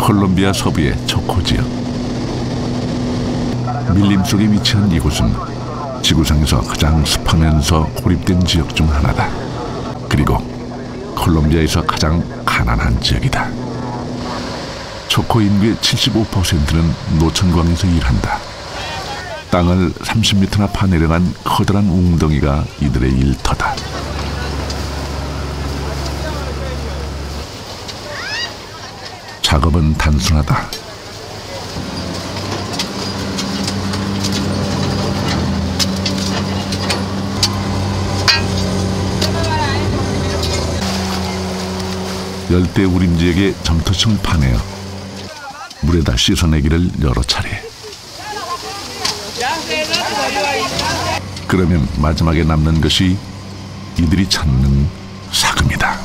콜롬비아 서부의 초코 지역. 밀림 속에 위치한 이곳은 지구상에서 가장 습하면서 고립된 지역 중 하나다. 그리고 콜롬비아에서 가장 가난한 지역이다. 초코 인구의 75%는 노천광에서 일한다. 땅을 30m나 파내려간 커다란 웅덩이가 이들의 일터다. 작업은 단순하다. 열대 우림지역의 점토층을 파내어 물에다 씻어내기를 여러 차례. 그러면 마지막에 남는 것이 이들이 찾는 사금이다.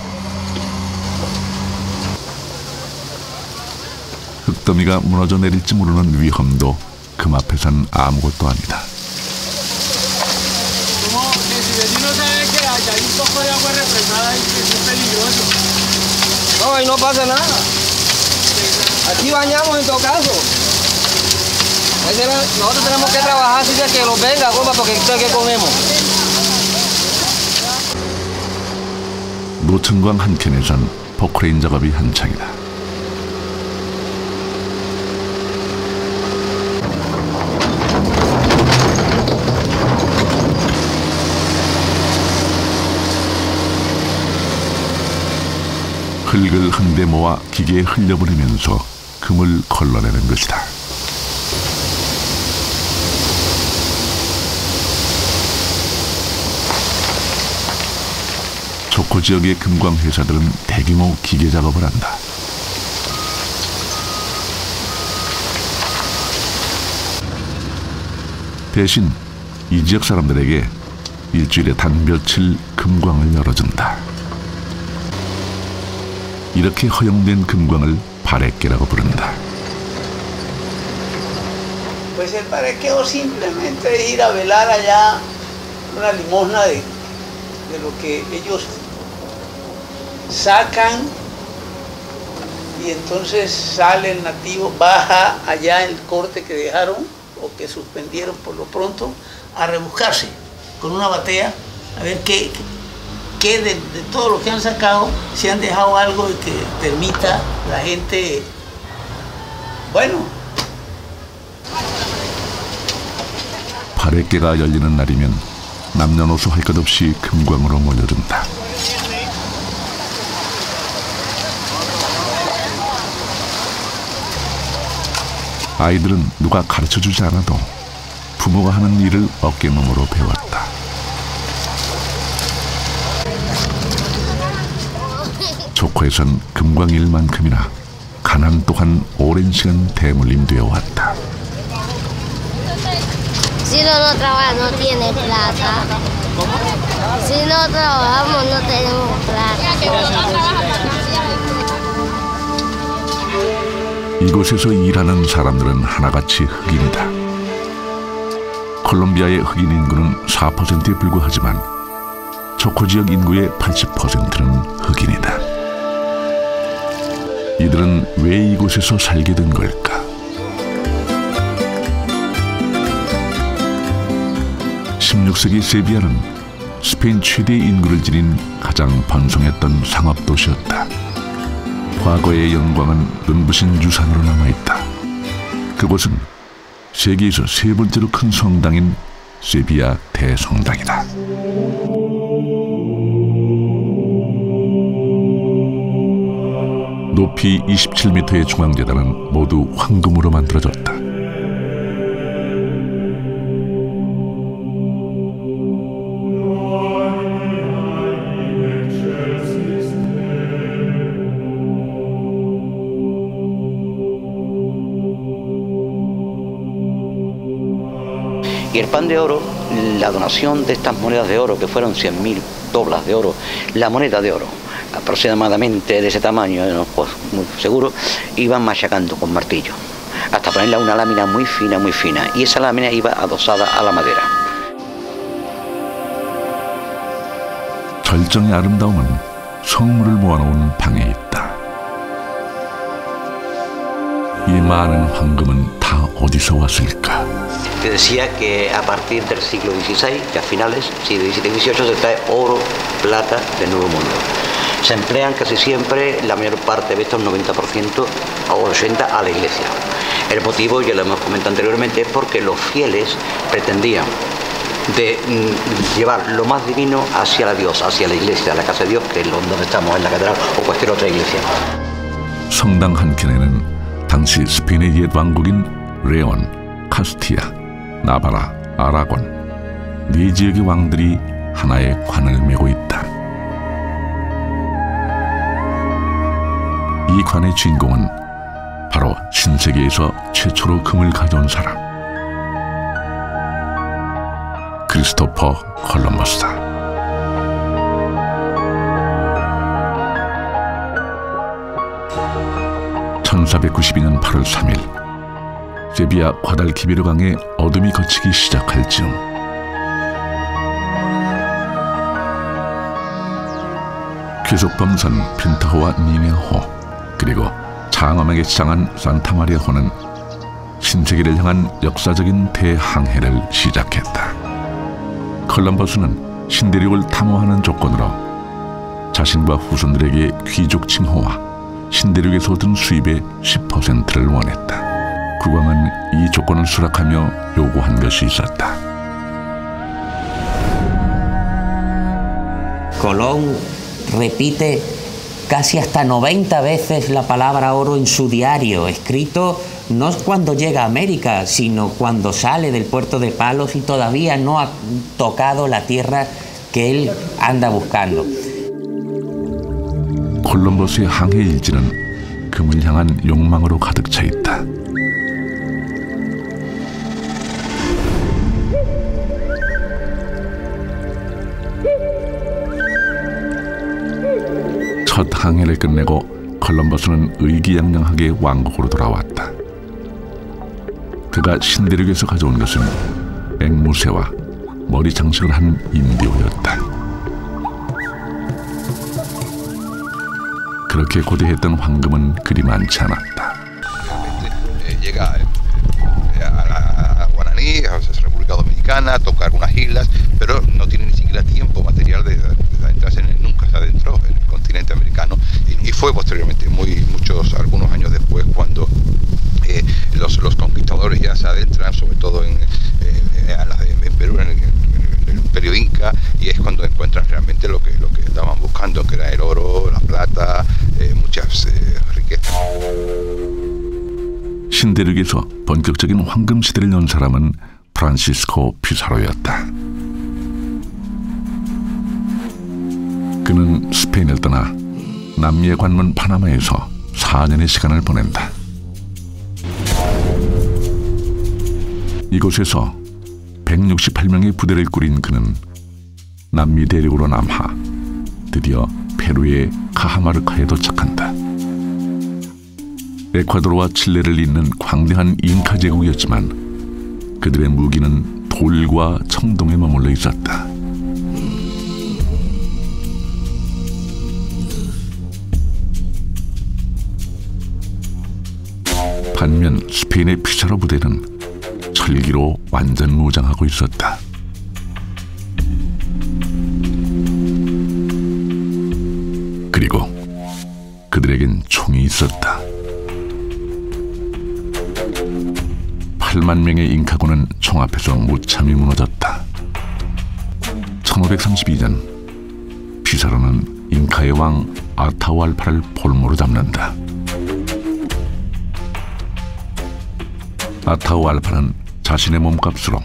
흙더미가 무너져 내릴지 모르는 위험도 금 앞에선 아무것도 아니다. No, y no pasa nada. Aquí bañamos en todo caso. Nosotros tenemos que trabajar así de que los venga, compa, porque ¿qué comemos? 노천광 한켠에선 포크레인 작업이 한창이다. 흙을 한데 모아 기계에 흘려보내면서 금을 걸러내는 것이다. 초코 지역의 금광 회사들은 대규모 기계 작업을 한다. 대신 이 지역 사람들에게 일주일에 단 며칠 금광을 열어준다. 이렇게 허용된 금광을 바레que라고 부른다. Pues el barequeo simplemente es ir a velar allá una limosna de lo que ellos sacan y entonces sale el nativo, baja allá el corte que dejaron o que suspendieron por lo pronto a rebuscarse con una batea a ver qué de todo lo que han sacado, si han dejado algo que permita la gente, bueno. 바레que가 열리는 날이면 남녀노소 할 것 없이 금광으로 몰려든다. 아이들은 누가 가르쳐주지 않아도 부모가 하는 일을 어깨너머로 배웠다. 초코에선 금광일만큼이나 가난 또한 오랜 시간 대물림되어 왔다. Si no trabaja no tiene plata. Si no trabajamos no tenemos plata. 이곳에서 일하는 사람들은 하나같이 흑인이다. 콜롬비아의 흑인 인구는 4%에 불과하지만 초코 지역 인구의 80%는 흑인이다. 이들은 왜 이곳에서 살게 된 걸까? 16세기 세비야는 스페인 최대 인구를 지닌 가장 번성했던 상업도시였다. 과거의 영광은 눈부신 유산으로 남아있다. 그곳은 세계에서 세 번째로 큰 성당인 세비야 대성당이다. 높이 27m의 중앙재단은 모두 황금으로 만들어졌다. Y el pan de oro, la donación de estas monedas de oro, que fueron 100.000 doblas de oro, la moneda de oro, aproximadamente de ese tamaño, no, pues, muy seguro, iban machacando con martillo, hasta ponerle una lámina muy fina, y esa lámina iba adosada a la madera. 절정의 아름다움은 성물을 모아놓은 방에 있다. 이 많은 황금은 다 어디서 왔을까? Que decía que a partir del siglo XVI, que a finales, siglo XVII y XVIII, se trae oro, plata del Nuevo Mundo. Se emplean casi siempre, la mayor parte de estos, 90% o 80% a la iglesia. El motivo, ya lo hemos comentado anteriormente, es porque los fieles pretendían de llevar lo más divino hacia la Dios, hacia la iglesia, la casa de Dios, que es donde estamos, en la catedral o cualquier otra iglesia. 성당 한켠에는 당시 스페인의 옛 왕국인 레온, 카스티아, 나바라, 아라곤 네 지역의 왕들이 하나의 관을 메고 있다. 이 관의 주인공은 바로 신세계에서 최초로 금을 가져온 사람, 크리스토퍼 콜럼버스다. (1492년 8월 3일) 세비야 과달키비르 강에 어둠이 걷히기 시작할 즈음 귀속범선 핀타호와 니네호 그리고 장엄하게 치장한 산타마리아호는 신세계를 향한 역사적인 대항해를 시작했다. 콜럼버스는 신대륙을 탐험하는 조건으로 자신과 후손들에게 귀족 칭호와 신대륙에서 얻은 수입의 10%를 원했다. 국왕은 이 조건을 수락하며 요구한 것이 있었다. Colón repite casi hasta 90 veces la palabra oro en su diario, escrito no cuando llega a América, sino cuando sale del puerto de Palos y todavía no ha tocado la tierra que él anda buscando. 콜럼버스의 항해 일지는 금을 향한 욕망으로 가득 차 있다. 첫 항해를 끝내고 콜럼버스는 의기양양하게 왕국으로 돌아왔다. 그가 신대륙에서 가져온 것은 앵무새와 머리 장식을 한 인디오였다. 그렇게 고대했던 황금은 그리 많지 않았다. Llega a Guaraní, a República Dominicana, toca algunas islas, pero no tiene ni siquiera tiempo material de adentrarse, nunca se adentró en el continente americano y fue posteriormente, algunos años después, cuando los conquistadores ya se adentran, sobre todo en Perú, en el imperio inca, y es cuando encuentran realmente lo que estaban buscando, que era el oro, la plata, muchas riquezas. 신대륙에서 본격적인 황금 시대를 연 사람은 프란시스코 피사로였다. 그는 스페인을 떠나 남미의 관문 파나마에서 4년의 시간을 보낸다. 이곳에서 168명의 부대를 꾸린 그는 남미 대륙으로 남하 드디어 페루의 카하마르카에 도착한다. 에콰도르와 칠레를 잇는 광대한 잉카 제국이었지만 그들의 무기는 돌과 청동에 머물러 있었다. 반면 스페인의 피사로 부대는 철기로 완전 무장하고 있었다. 그리고 그들에겐 총이 있었다. 8만 명의 잉카군은 총 앞에서 무참히 무너졌다. 1532년 피사로는 잉카의 왕 아타우알파를 볼모로 잡는다. 아타우알파는 자신의 몸값으로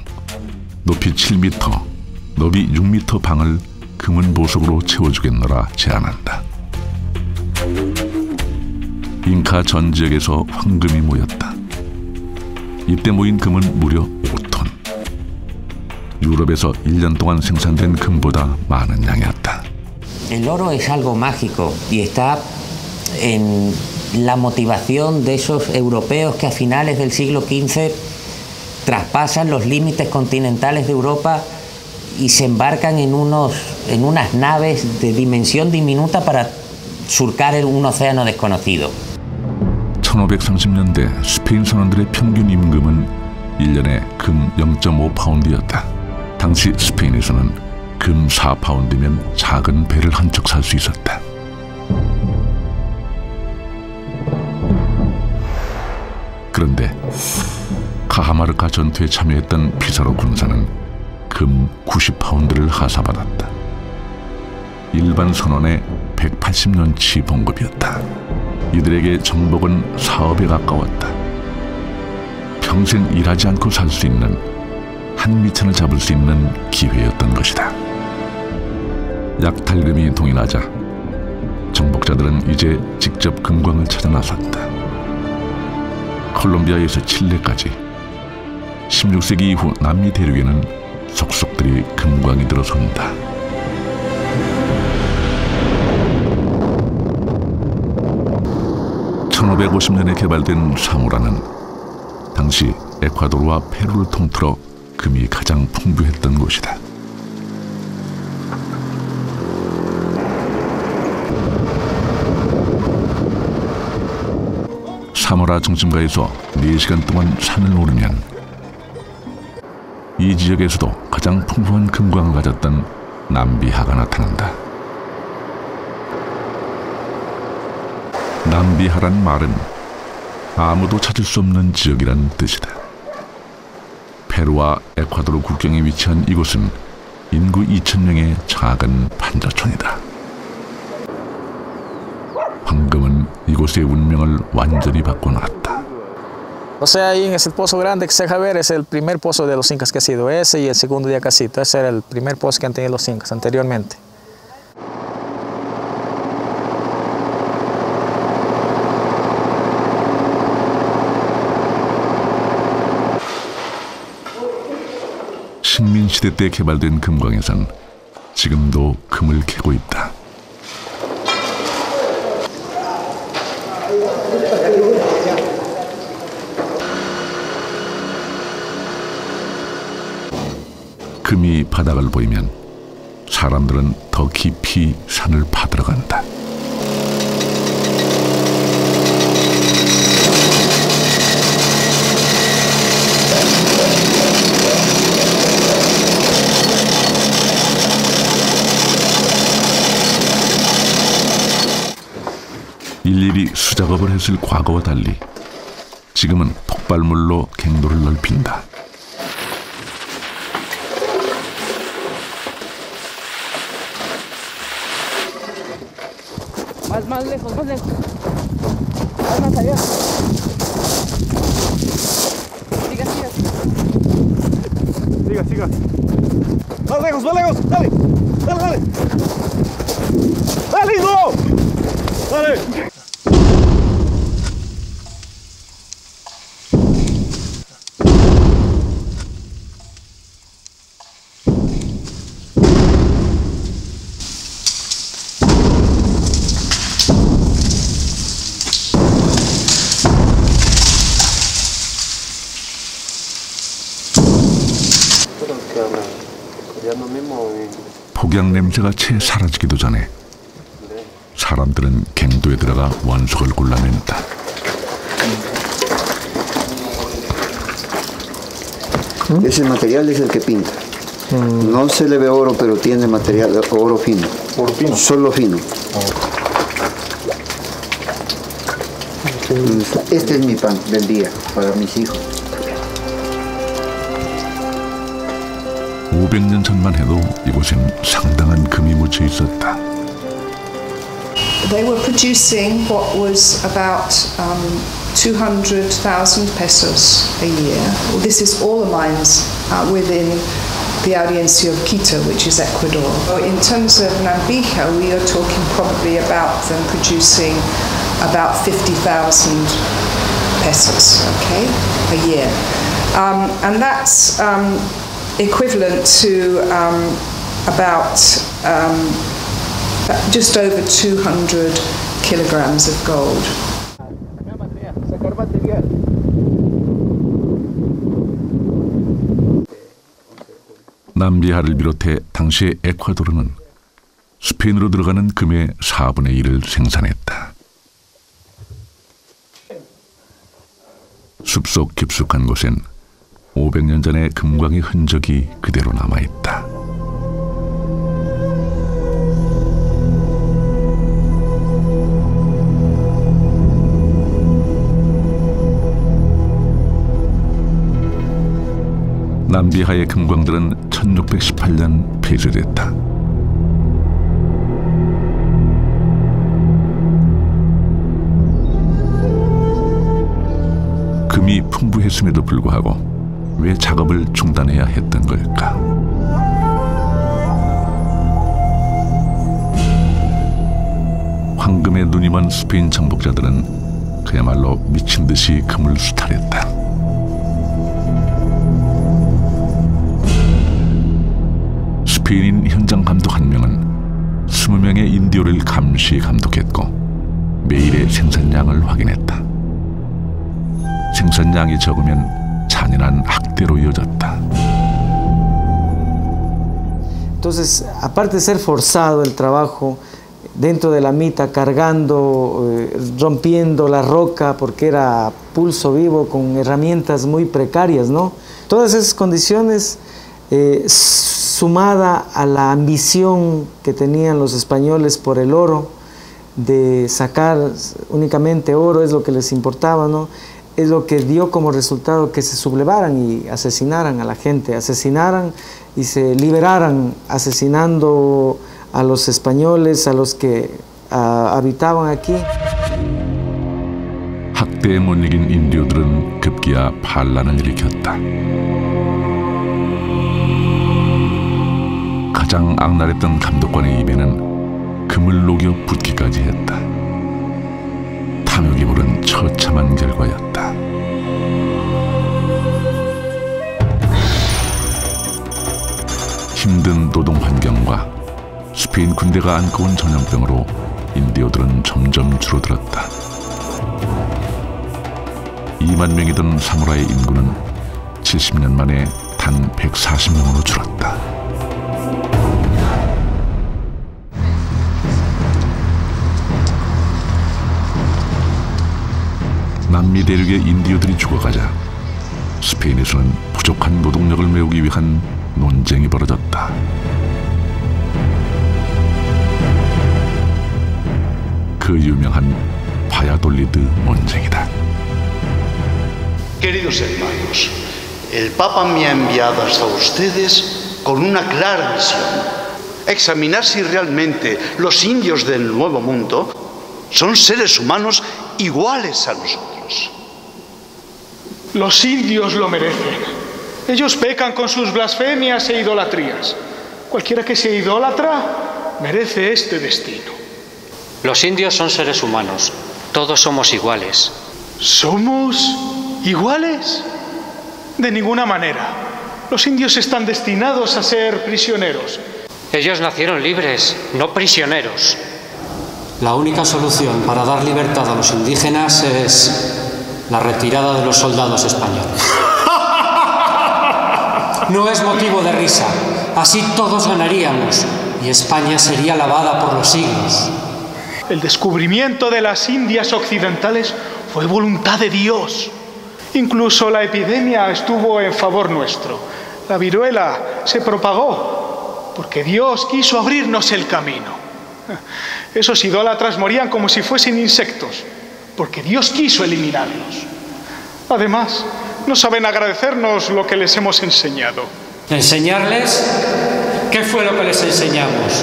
높이 7m, 너비 6m 방을 금은 보석으로 채워주겠노라 제안한다. 잉카 전 지역에서 황금이 모였다. 이때 모인 금은 무려 5톤. 유럽에서 1년 동안 생산된 금보다 많은 양이었다. El oro es algo mágico y está en la motivación de esos europeos que a finales del siglo XV traspasan los límites continentales de Europa y se embarcan en unas naves de dimensión diminuta para surcar un océano desconocido. 1530년대 스페인 선원들의 평균 임금은 1년에 금 0.5파운드였다. 당시 스페인에서는 금 4파운드면 작은 배를 한 척 살 수 있었다. 그런데 카하마르카 전투에 참여했던 피사로 군사는 금 90파운드를 하사받았다. 일반 선원의 180년치 봉급이었다. 이들에게 정복은 사업에 가까웠다. 평생 일하지 않고 살 수 있는 한 미천을 잡을 수 있는 기회였던 것이다. 약탈금이 동인하자 정복자들은 이제 직접 금광을 찾아 나섰다. 콜롬비아에서 칠레까지 16세기 이후 남미 대륙에는 속속들이 금광이 들어선다. (1550년에) 개발된 사모라는 당시 에콰도르와 페루를 통틀어 금이 가장 풍부했던 곳이다. 사모라 중심가에서 4시간 동안 산을 오르면 이 지역에서도 가장 풍부한 금광을 가졌던 남비하가 나타난다. 남비하란 말은 아무도 찾을 수 없는 지역이란 뜻이다. 페루와 에콰도르 국경에 위치한 이곳은 인구 2,000명의 작은 판자촌이다. 황금은 이곳의 운명을 완전히 바꿔놨다. O sea, ahí en ese pozo grande que se deja ver es el primer pozo de los incas que ha sido ese y el segundo de Acacito. Ese era el primer pozo que han tenido los incas anteriormente. 식민시대 때 개발된 금광에선 지금도 금을 캐고 있다. 금이 바닥을 보이면 사람들은 더 깊이 산을 파들어간다. 일일이 수작업을 했을 과거와 달리 지금은 폭발물로 갱도를 넓힌다. Más lejos, más lejos. Más allá. Siga, siga. Siga, siga. Más lejos, dale. Dale, dale. Dale, no. Dale. 복양 냄새가 채 사라지기도 전에 사람들은 갱도에 들어가 원석을 골라낸다. Ese material es el que pinta. No se le ve oro, pero tiene material oro fino. ¿Oro fino? Solo fino. Este es mi pan del día para mis hijos. 500년 전만 해도 이곳엔 상당한 금이 묻혀 있었다. They were producing what was about 200,000 pesos a year. Well, this is all the mines within the Audiencia of Quito, which is Ecuador. In terms of Nambija, we are talking probably about them producing about 50,000 pesos, okay, a year. And that's equivalent to about just over 200 kilograms of gold. 남비하를 비롯해 당시의 에콰도르는 스페인으로 들어가는 금의 4분의 1을 생산했다. 숲속 깊숙한 곳엔 500년 전의 금광의 흔적이 그대로 남아있다. 남비하의 금광들은 1618년 폐쇄됐다. 금이 풍부했음에도 불구하고 왜 작업을 중단해야 했던 걸까? 황금에 눈이 먼 스페인 정복자들은 그야말로 미친 듯이 금을 수탈했다. 스페인인 현장 감독 한 명은 20명의 인디오를 감시 감독했고 매일의 생산량을 확인했다. 생산량이 적으면 잔인한 학대로 이어졌다. Entonces, aparte de ser forzado el trabajo dentro de la mita, cargando, rompiendo la roca porque era pulso vivo con herramientas muy precarias, ¿no? Todas esas condiciones sumada a la ambición que tenían los españoles por el oro, de sacar únicamente oro, es lo que les importaba, ¿no? Es lo que dio como resultado que se sublevaran y asesinaran a la gente, asesinaran y se liberaran asesinando a los españoles, a los que habitaban aquí. 학대에 못 이긴 인디오들은 급기야 반란을 일으켰다. 가장 악랄했던 감독관의 입에는 금을 녹여 붓기까지 했다. 탐욕이 부른 처참한 결과였다. 힘든 노동 환경과 스페인 군대가 안고 온 전염병으로 인디오들은 점점 줄어들었다. 2만 명이던 사무라이 인구는 70년 만에 단 140명으로 줄었다. 남미 대륙의 인디오들이 죽어가자 스페인에서는 부족한 노동력을 메우기 위한 논쟁이 벌어졌다. 그 유명한 바야돌리드 논쟁이다. Queridos hermanos, el Papa me ha enviado hasta ustedes con una clara misión: examinar si realmente los indios del Nuevo Mundo son seres humanos iguales a nosotros. Los indios lo merecen. Ellos pecan con sus blasfemias e idolatrías. Cualquiera que sea idólatra merece este destino. Los indios son seres humanos. Todos somos iguales. ¿Somos iguales? De ninguna manera. Los indios están destinados a ser prisioneros. Ellos nacieron libres, no prisioneros. La única solución para dar libertad a los indígenas es la retirada de los soldados españoles. No es motivo de risa. Así todos ganaríamos y España sería alabada por los siglos. El descubrimiento de las Indias occidentales fue voluntad de Dios. Incluso la epidemia estuvo en favor nuestro. La viruela se propagó porque Dios quiso abrirnos el camino. Esos idólatras morían como si fuesen insectos, porque Dios quiso eliminarlos. Además, no saben agradecernos lo que les hemos enseñado. ¿Enseñarles? ¿Qué fue lo que les enseñamos?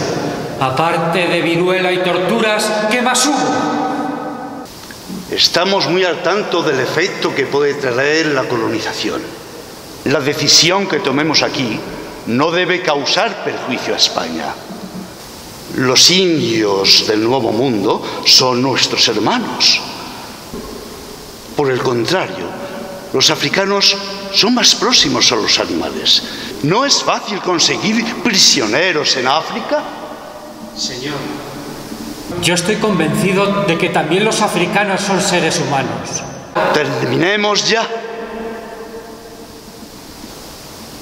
Aparte de viruela y torturas, ¿qué más hubo? Estamos muy al tanto del efecto que puede traer la colonización. La decisión que tomemos aquí no debe causar perjuicio a España. Los indios del Nuevo Mundo son nuestros hermanos. Por el contrario, los africanos son más próximos a los animales. ¿No es fácil conseguir prisioneros en África? Señor, yo estoy convencido de que también los africanos son seres humanos. Terminemos ya.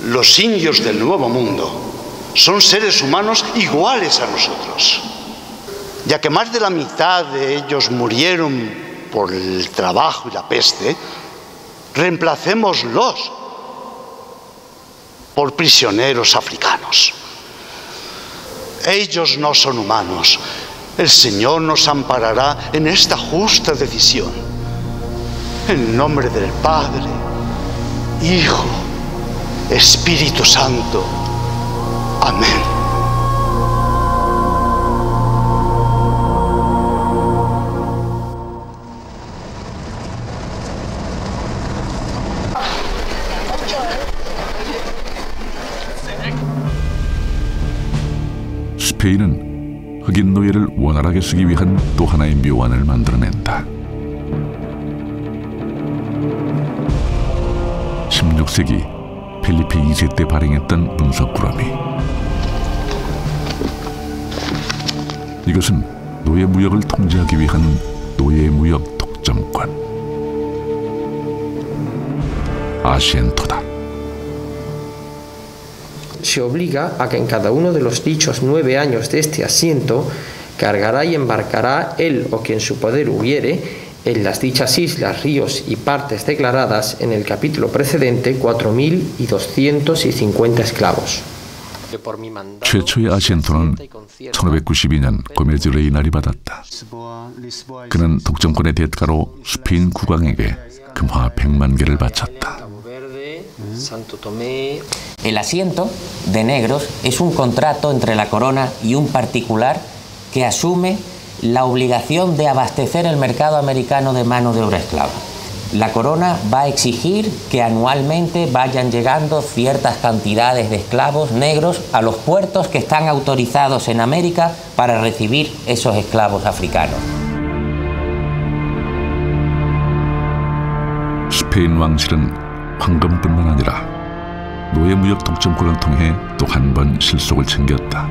Los indios del Nuevo Mundo son seres humanos iguales a nosotros, ya que más de la mitad de ellos murieron por el trabajo y la peste. reemplacémoslos por prisioneros africanos. Ellos no son humanos. El Señor nos amparará en esta justa decisión. En nombre del Padre, Hijo, Espíritu Santo. Amén. 스페인은 흑인 노예를 원활하게 쓰기 위한 또 하나의 묘안을 만들어낸다. 16세기 펠리페 2세 때 발행했던 문서꾸러미. 이것은 노예 무역을 통제하기 위한 노예 무역 독점권 아시엔토다. Se obliga a que en cada uno de los dichos 9 años de este asiento cargará y embarcará él o quien su poder hubiere en las dichas islas, ríos y partes declaradas en el capítulo precedente 4.250 esclavos. 최초의 아시엔토는 1592년 고메즈 레이날이 받았다. 그는 독점권의 대가로 스페인 국왕에게 금화 100만 개를 바쳤다. El asiento de negros es un contrato entre la corona y un particular que asume la obligación de abastecer el mercado americano de mano de obra esclava. La corona va a exigir que anualmente vayan llegando ciertas cantidades de esclavos negros a los puertos que están autorizados en América para recibir esos esclavos africanos. 스페인 왕실은 황금뿐만 아니라 노예 무역 독점권을 통해 또 한 번 실속을 챙겼다.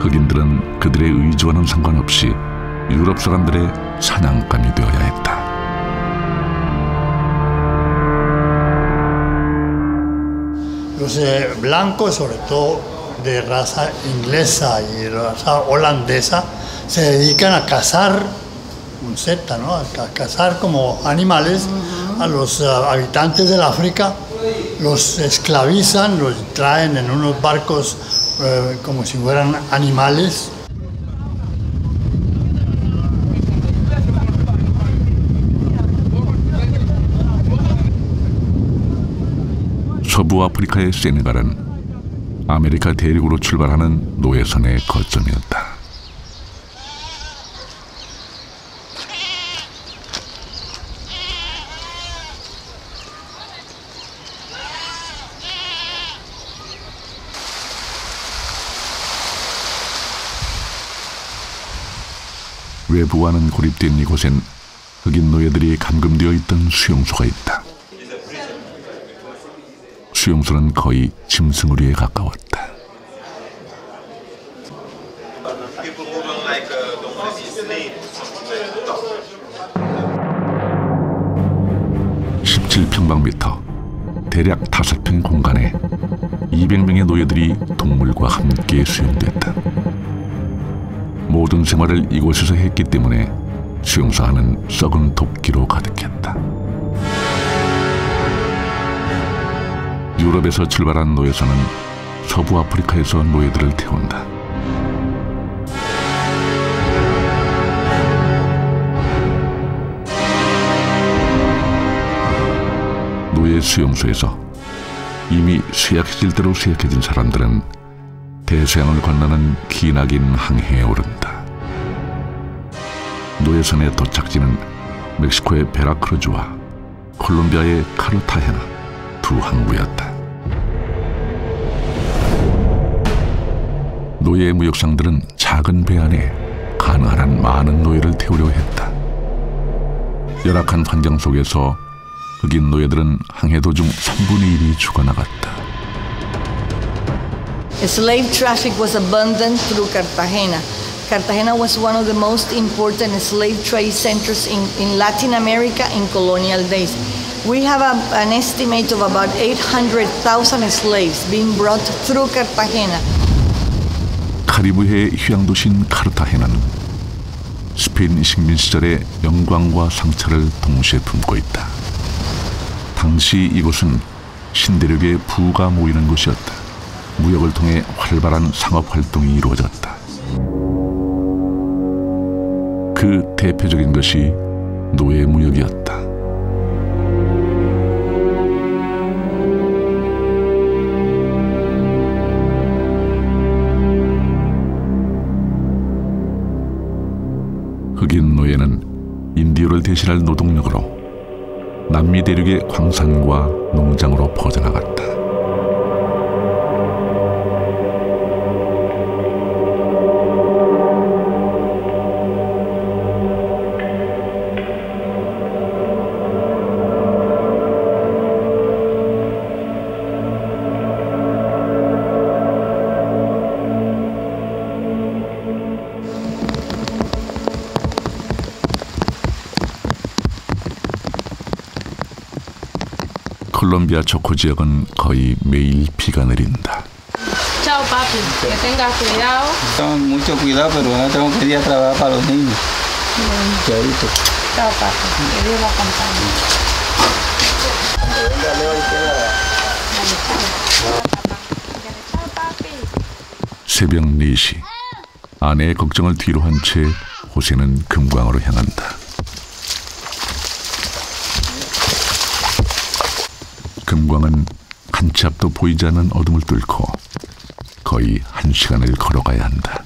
흑인들은 그들의 의지와는 상관없이 유럽 사람들의 사냥감이 되어야 했다. Los blancos, sobre todo de raza inglesa y raza holandesa, se dedican a cazar un Z, ¿no? A cazar como animales a los habitantes del África, los esclavizan, los traen en unos barcos como si fueran animales. 서부 아프리카의 세네갈은 아메리카 대륙으로 출발하는 노예선의 거점이었다. 외부와는 고립된 이곳엔 흑인 노예들이 감금되어 있던 수용소가 있다. 수용소는 거의 짐승으리에 가까웠다. (17평방미터) 대략 5평의 공간에 200명의 노예들이 동물과 함께 수용됐다. 모든 생활을 이곳에서 했기 때문에 수용소 안은 썩은 도끼로 가득했다. 유럽에서 출발한 노예선은 서부 아프리카에서 노예들을 태운다. 노예 수용소에서 이미 쇠약해질 대로 쇠약해진 사람들은 대서양을 건너는 기나긴 항해에 오른다. 노예선의 도착지는 멕시코의 베라크루즈와 콜롬비아의 카르타헤나 두 항구였다. 노예 무역상들은 작은 배 안에 가능한 한 많은 노예를 태우려 했다. 열악한 환경 속에서 흑인 노예들은 항해 도중 3분의 1이 죽어나갔다. Slave traffic was abundant through Cartagena. Cartagena was one of the most important slave trade centers in Latin America in colonial days. We have an estimate of about 800,000 slaves being brought through Cartagena. 카리브해의 휴양 도시인 카르타헤나는 스페인 식민 시절의 영광과 상처를 동시에 품고 있다. 당시 이곳은 신대륙의 부가 모이는 곳이었다. 무역을 통해 활발한 상업 활동이 이루어졌다. 그 대표적인 것이 노예 무역이었다. 흑인 노예는 인디오를 대신할 노동력으로 남미 대륙의 광산과 농장으로 퍼져나갔다. 콜롬비아 초코 지역은 거의 매일 비가 내린다. Chao, papi. Que tengas cuidado. Con mucho cuidado, pero no tengo que ir a trabajar para los niños. Chavito. Chao, papi. Que Dios lo acompañe. 새벽 4시. 아내의 걱정을 뒤로 한 채 호세는 금광으로 향한다. 금광은 한 치 앞도 보이지 않는 어둠을 뚫고 거의 1시간을 걸어가야 한다.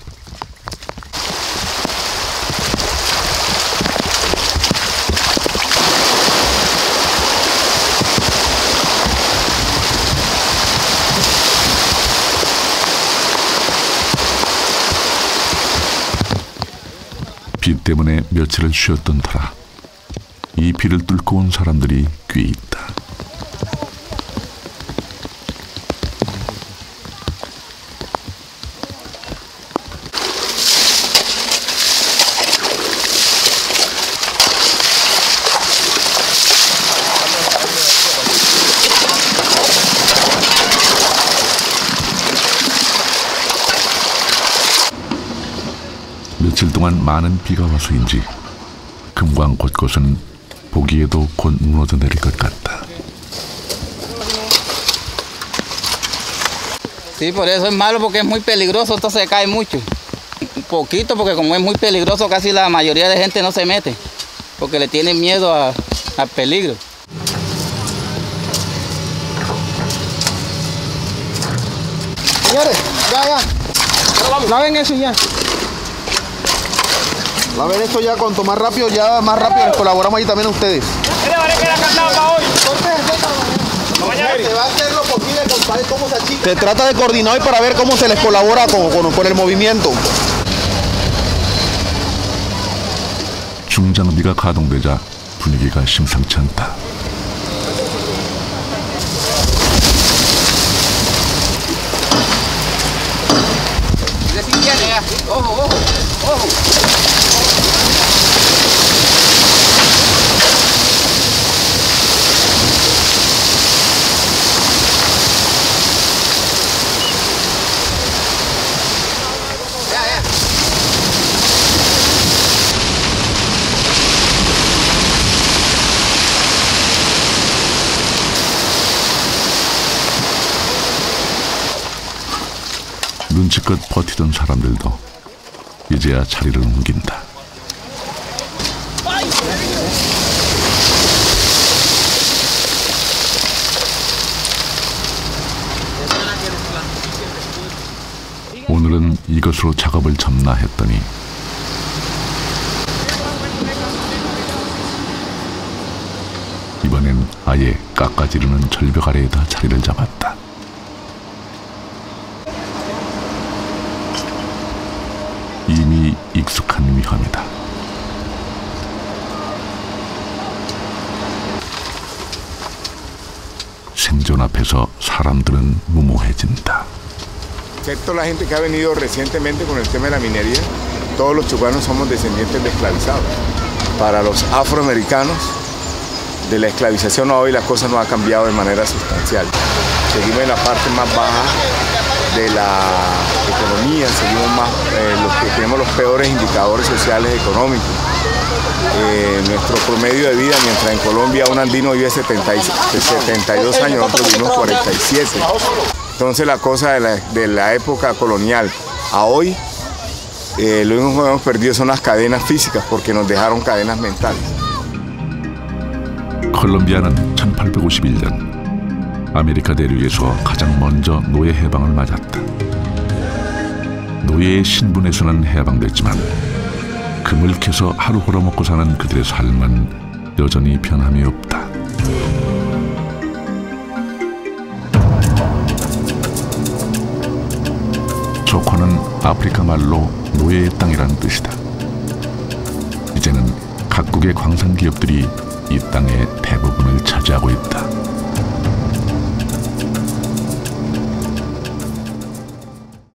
비 때문에 며칠을 쉬었던 터라 이 비를 뚫고 온 사람들이 꽤 있다. 며칠 동안 많은 비가 와서인지 금광 곳곳은 보기에도 곧 무너져 내릴 것 같다. Sí, por eso es malo porque es muy peligroso, entonces se cae mucho. Un poquito porque como es muy peligroso casi la mayoría de gente no se mete porque le tienen miedo al peligro. Señores, ya. Laven eso ya. Laven esto ya, cuanto más rápido, ya más rápido les colaboramos ahí también a ustedes. ¿Qué le vale que era cantado para hoy? Se va a hacer lo posible para ver cómo se achica. Se trata de coordinar hoy para ver cómo se les colabora con el movimiento. 중장비가 가동되자 분위기가 심상치 않다. Ojo, ojo, ojo. 눈치껏 버티던 사람들도 이제야 자리를 옮긴다. 오늘은 이것으로 작업을 접나 했더니 이번엔 아예 깎아지르는 절벽 아래에다 자리를 잡았다. 이미 익숙한 위험이다. 생존 앞에서 사람들은 무모해진다. Excepto la gente que ha venido recientemente con el tema de la minería, todos los chucanos somos descendientes de esclavizados. Para los afroamericanos, de la esclavización a hoy la cosa no ha cambiado de manera sustancial. Seguimos en la parte más baja de la economía, seguimos más los que tenemos los peores indicadores sociales económicos. Nuestro promedio de vida, mientras en Colombia un andino vive 72 años, nosotros vivimos 47. Entonces la cosa de la época colonial a hoy, lo único que hemos perdido son las cadenas físicas porque nos dejaron cadenas mentales. 콜롬비아는 1851년 아메리카 대륙에서 가장 먼저 노예 해방을 맞았다. 노예의 신분에서는 해방됐지만 금을 캐서 하루 벌어먹고 사는 그들의 삶은 여전히 변함이 없다. 조코는 아프리카 말로 노예의 땅이라는 뜻이다. 이제는 각국의 광산 기업들이 이 땅의 대부분을 차지하고 있다.